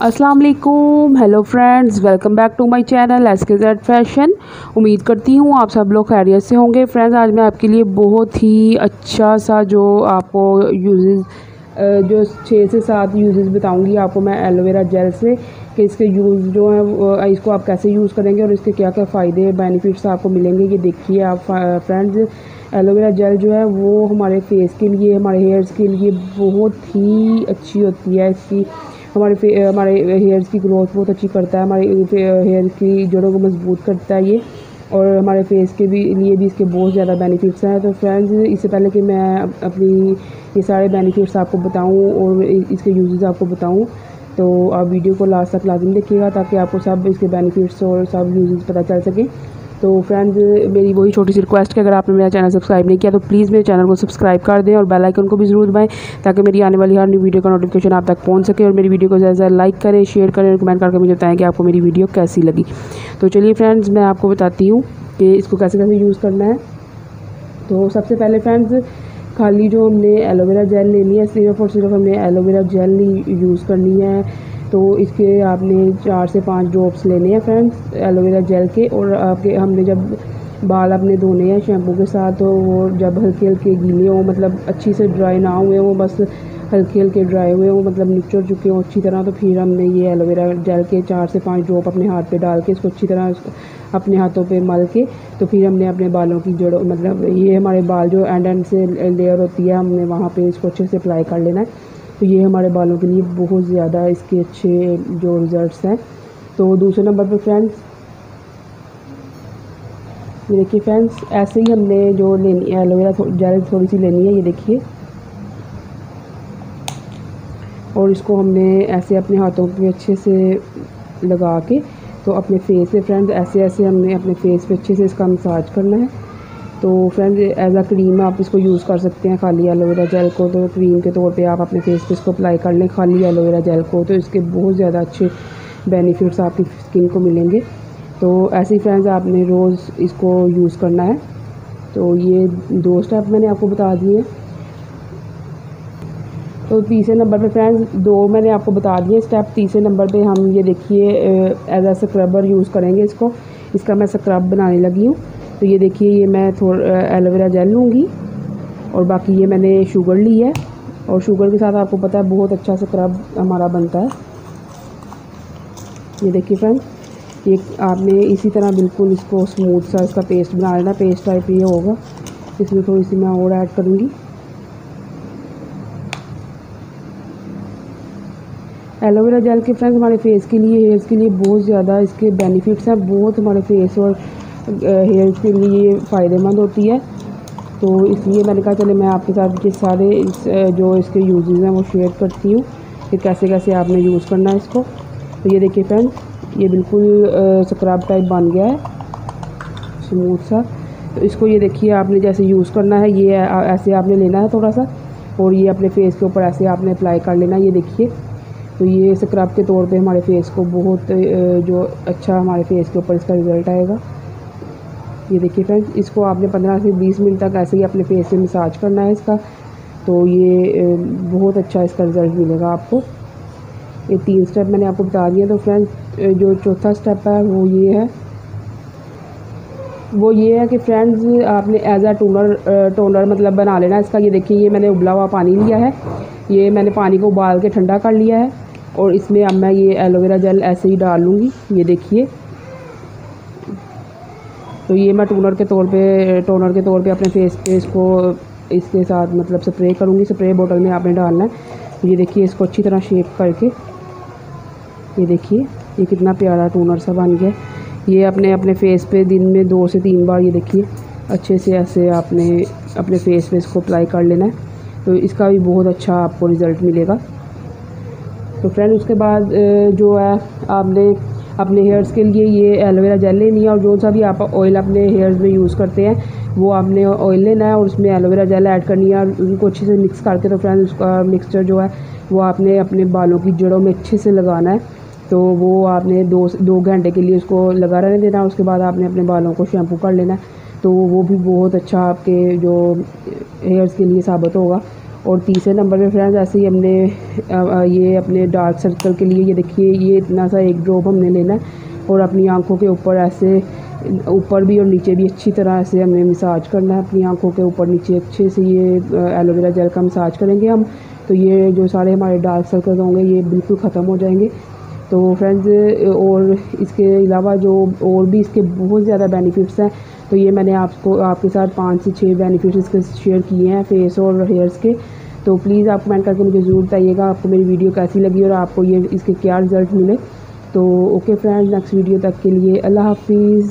अस्सलाम वालेकुम, hello friends, welcome back to my channel SKZ fashion. उम्मीद करती हूँ आप सब लोग खैरियत से होंगे। फ्रेंड्स, आज मैं आपके लिए बहुत ही अच्छा सा जो आपको यूजेस जो 6 से 7 यूजेस बताऊँगी आपको मैं एलोवेरा जेल से, कि इसके यूज़ जो हैं इसको आप कैसे यूज़ करेंगे और इसके क्या क्या फ़ायदे बेनिफिट्स आपको मिलेंगे। ये देखिए आप फ्रेंड्स, एलोवेरा जेल जो है वो हमारे फेस के लिए, हमारे हेयर्स के लिए बहुत ही अच्छी होती है। इसकी हमारे हेयर्स की ग्रोथ बहुत अच्छी करता है, हमारे हेयर की जड़ों को मजबूत करता है ये, और हमारे फेस के लिए भी इसके बहुत ज़्यादा बेनिफिट्स हैं। तो फ्रेंड्स, इससे पहले कि मैं अपनी ये सारे बेनिफिट्स आपको बताऊं और इसके यूजेस आपको बताऊं, तो आप वीडियो को लास्ट तक लाजमी देखिएगा ताकि आपको सब इसके बेनिफिट्स और सब यूजेस पता चल सकें। तो फ्रेंड्स, मेरी वही छोटी सी रिक्वेस्ट है, अगर आपने मेरा चैनल सब्सक्राइब नहीं किया तो प्लीज़ मेरे चैनल को सब्सक्राइब कर दें और बेल आइकन को भी ज़रूर दबाएं ताकि मेरी आने वाली हर न्यू वीडियो का नोटिफिकेशन आप तक पहुंच सके। और मेरी वीडियो को ज़्यादा से ज़्यादा लाइक करें, शेयर करें और कमेंट करके मुझे बताएं कि आपको मेरी वीडियो कैसी लगी। तो चलिए फ्रेंड्स, मैं आपको बताती हूँ कि इसको कैसे कैसे यूज़ करना है। तो सबसे पहले फ्रेंड्स, खाली जो हमने एलोवेरा जेल लेनी है, सिर्फ और सिर्फ हमने एलोवेरा जेल यूज़ करनी है। तो इसके आपने 4 से 5 ड्रॉप्स लेने हैं फ्रेंड्स एलोवेरा जेल के। और आपके हमने जब बाल अपने धोने हैं शैम्पू के साथ, तो वो जब हल्के हल्के गीले हों, मतलब अच्छी से ड्राई ना हुए हों, बस हल्के हल्के ड्राई हुए हों, मतलब निचड़ चुके हों अच्छी तरह, तो फिर हमने ये एलोवेरा जेल के 4 से 5 ड्रॉप अपने हाथ पे डाल के इसको अच्छी तरह अपने हाथों पे मल के, तो फिर हमने अपने बालों की जड़ों, मतलब ये हमारे बाल जो एंड से लेयर होती है, हमने वहाँ पे इसको अच्छे से अप्लाई कर लेना है। तो ये हमारे बालों के लिए बहुत ज़्यादा इसके अच्छे जो रिज़ल्ट्स हैं। तो दूसरे नंबर पे फ्रेंड्स, ये देखिए फ्रेंड्स, ऐसे ही हमने जो लेनी है एलोवेरा जेल थोड़ी सी लेनी है, ये देखिए, और इसको हमने ऐसे अपने हाथों पे अच्छे से लगा के, तो अपने फेस पे फ्रेंड्स ऐसे ऐसे हमने अपने फेस पे अच्छे से इसका मसाज करना है। तो फ्रेंड्स, एज अ क्रीम आप इसको यूज़ कर सकते हैं खाली एलोवेरा जेल को, तो क्रीम के तौर पे आप अपने फेस पे इसको अप्लाई कर लें खाली एलोवेरा जेल को, तो इसके बहुत ज़्यादा अच्छे बेनिफिट्स आपकी स्किन को मिलेंगे। तो ऐसे ही फ्रेंड्स, आपने रोज़ इसको यूज़ करना है। तो ये 2 स्टेप मैंने आपको बता दिए। तो तीसरे नंबर पे फ्रेंड्स 2 मैंने आपको बता दिए स्टेप। तीसरे नंबर पे हम ये देखिए एज अ स्क्रबर यूज़ करेंगे इसको। इसका मैं स्क्रब बनाने लगी हूँ। तो ये देखिए, ये मैं एलोवेरा जेल लूँगी और बाकी ये मैंने शुगर ली है, और शुगर के साथ आपको पता है बहुत अच्छा स्क्रब हमारा बनता है। ये देखिए फ्रेंड्स, ये आपने इसी तरह बिल्कुल इसको स्मूथ सा इसका पेस्ट बना लेना। पेस्ट टाइप ये होगा। इसमें थोड़ी सी मैं और ऐड करूँगी। एलोवेरा जेल के फ्रेंड्स हमारे फेस के लिए, हेयर्स के लिए बहुत ज़्यादा इसके बेनिफिट्स हैं। बहुत हमारे फेस और हेयर्स के लिए फ़ायदेमंद होती है। तो इसलिए मैंने कहा चले मैं आपके साथ ये सारे जो इसके यूजेस हैं वो शेयर करती हूँ कि कैसे कैसे आपने यूज़ करना है इसको। तो ये देखिए फ्रेंड्स, ये बिल्कुल स्क्रब टाइप बन गया है, स्मूथ सा। तो इसको ये देखिए आपने जैसे यूज़ करना है, ये ऐसे आपने लेना है थोड़ा सा, और ये अपने फेस के ऊपर ऐसे आपने अप्लाई कर लेना। ये देखिए, तो ये स्क्रब के तौर पे हमारे फेस को बहुत जो अच्छा हमारे फेस के ऊपर इसका रिज़ल्ट आएगा। ये देखिए फ्रेंड्स, इसको आपने 15 से 20 मिनट तक ऐसे ही अपने फेस पे मसाज करना है इसका। तो ये बहुत अच्छा इसका रिज़ल्ट मिलेगा आपको। ये 3 स्टेप मैंने आपको बता दिए। तो फ्रेंड्स, जो चौथा स्टेप है वो ये है कि फ्रेंड्स आपने एज अ टोनर मतलब बना लेना इसका। ये देखिए, ये मैंने उबला हुआ पानी लिया है, ये मैंने पानी को उबाल के ठंडा कर लिया है, और इसमें अब मैं ये एलोवेरा जेल ऐसे ही डाल लूँगी। ये देखिए, तो ये मैं टोनर के तौर पे अपने फेस पे इसको इसके साथ मतलब स्प्रे करूँगी। स्प्रे बोतल में आपने डालना है। ये देखिए, इसको अच्छी तरह शेक करके, ये देखिए, ये कितना प्यारा टोनर सा बन गया। ये अपने फेस पे दिन में 2 से 3 बार ये देखिए अच्छे से ऐसे आपने अपने फेस पे इसको अप्लाई कर लेना है। तो इसका भी बहुत अच्छा आपको रिज़ल्ट मिलेगा। तो फ्रेंड, उसके बाद जो है आपने अपने हेयर्स के लिए ये एलोवेरा जेल लेनी है, और जो सा भी आप ऑयल अपने हेयर्स में यूज़ करते हैं वो आपने ऑयल लेना है और उसमें एलोवेरा जेल ऐड करनी है, और उनको अच्छे से मिक्स करके, तो फ्रेंड उसका मिक्सचर जो है वो आपने अपने बालों की जड़ों में अच्छे से लगाना है। तो वो आपने 2 घंटे के लिए उसको लगा रहने देना है। उसके बाद आपने अपने बालों को शैम्पू कर लेना है। तो वो भी बहुत अच्छा आपके जो हेयर्स के लिए साबित होगा। और तीसरे नंबर पे फ्रेंड्स ऐसे ही हमने ये अपने डार्क सर्कल के लिए ये देखिए ये इतना सा एक ड्रॉप हमने लेना है और अपनी आंखों के ऊपर ऐसे ऊपर भी और नीचे भी अच्छी तरह ऐसे हमने मसाज करना है। अपनी आंखों के ऊपर नीचे अच्छे से ये एलोवेरा जेल का मसाज करेंगे हम, तो ये जो सारे हमारे डार्क सर्कल होंगे ये बिल्कुल ख़त्म हो जाएंगे। तो फ्रेंड्स और इसके अलावा जो और भी इसके बहुत ज़्यादा बेनिफिट्स हैं, तो ये मैंने आपके साथ 5 से 6 बेनिफिट्स इसके शेयर किए हैं फेस और हेयर्स के। तो प्लीज़ आप कमेंट करके मुझे ज़रूर बताइएगा आपको मेरी वीडियो कैसी लगी और आपको ये इसके क्या रिज़ल्ट मिले। तो ओके फ्रेंड्स, नेक्स्ट वीडियो तक के लिए अल्लाह हाफिज़।